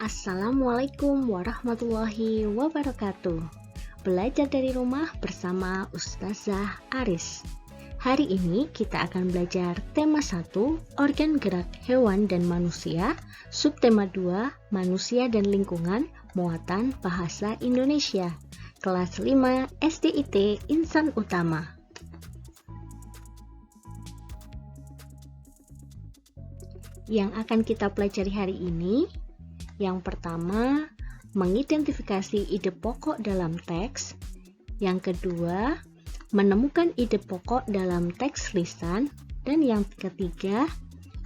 Assalamualaikum warahmatullahi wabarakatuh. Belajar dari rumah bersama Ustazah Aris. Hari ini kita akan belajar tema 1, organ gerak hewan dan manusia, subtema 2, manusia dan lingkungan, muatan bahasa Indonesia. Kelas 5 SDIT Insan Utama. Yang akan kita pelajari hari ini, yang pertama, mengidentifikasi ide pokok dalam teks. Yang kedua, menemukan ide pokok dalam teks lisan. Dan yang ketiga,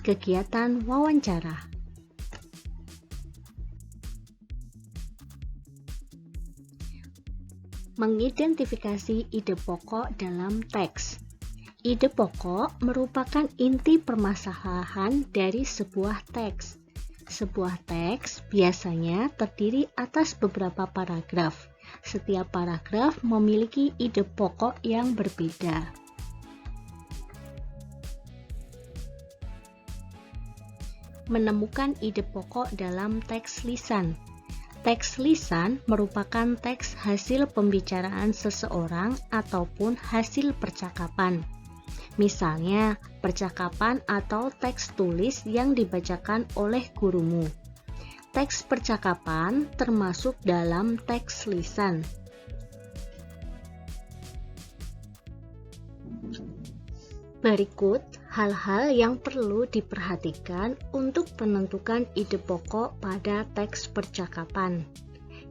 kegiatan wawancara. Mengidentifikasi ide pokok dalam teks. Ide pokok merupakan inti permasalahan dari sebuah teks. Sebuah teks biasanya terdiri atas beberapa paragraf. Setiap paragraf memiliki ide pokok yang berbeda. Menemukan ide pokok dalam teks lisan. Teks lisan merupakan teks hasil pembicaraan seseorang ataupun hasil percakapan. Misalnya, percakapan atau teks tulis yang dibacakan oleh gurumu. Teks percakapan termasuk dalam teks lisan. Berikut hal-hal yang perlu diperhatikan untuk menentukan ide pokok pada teks percakapan.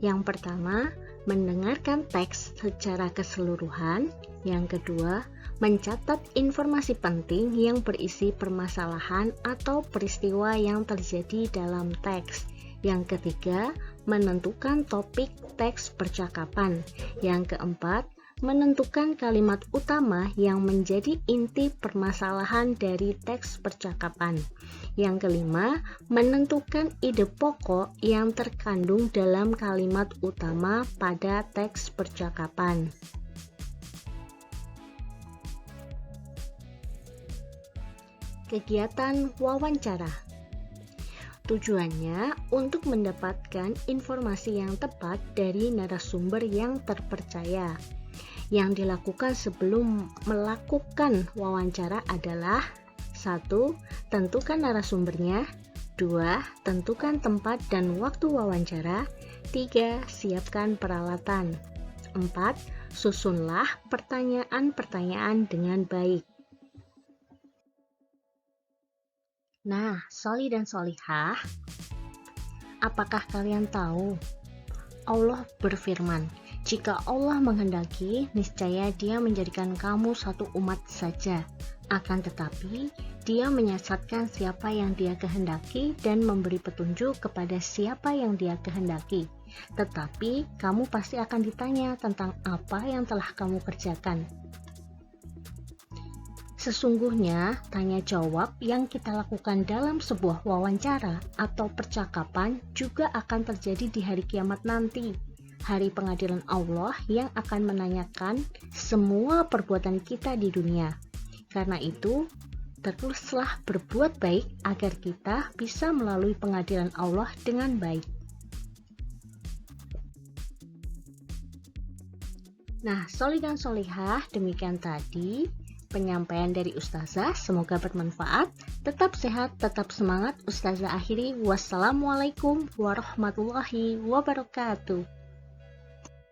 Yang pertama, mendengarkan teks secara keseluruhan. Yang kedua, mencatat informasi penting yang berisi permasalahan atau peristiwa yang terjadi dalam teks. Yang ketiga, menentukan topik teks percakapan. Yang keempat, menentukan kalimat utama yang menjadi inti permasalahan dari teks percakapan. Yang kelima, menentukan ide pokok yang terkandung dalam kalimat utama pada teks percakapan. Kegiatan wawancara. Tujuannya untuk mendapatkan informasi yang tepat dari narasumber yang terpercaya. Yang dilakukan sebelum melakukan wawancara adalah 1. Tentukan narasumbernya. 2. Tentukan tempat dan waktu wawancara. 3. Siapkan peralatan. 4. Susunlah pertanyaan-pertanyaan dengan baik. Nah, Soli dan Solihah, apakah kalian tahu? Allah berfirman, jika Allah menghendaki, niscaya Dia menjadikan kamu satu umat saja. Akan tetapi, Dia menyesatkan siapa yang Dia kehendaki dan memberi petunjuk kepada siapa yang Dia kehendaki. Tetapi, kamu pasti akan ditanya tentang apa yang telah kamu kerjakan. Sesungguhnya, tanya jawab yang kita lakukan dalam sebuah wawancara atau percakapan juga akan terjadi di hari kiamat nanti, hari pengadilan Allah yang akan menanyakan semua perbuatan kita di dunia. Karena itu, teruslah berbuat baik agar kita bisa melalui pengadilan Allah dengan baik. Nah, Soli dan Solihah, demikian tadi penyampaian dari Ustazah, semoga bermanfaat. Tetap sehat, tetap semangat. Ustazah akhiri, wassalamualaikum warahmatullahi wabarakatuh.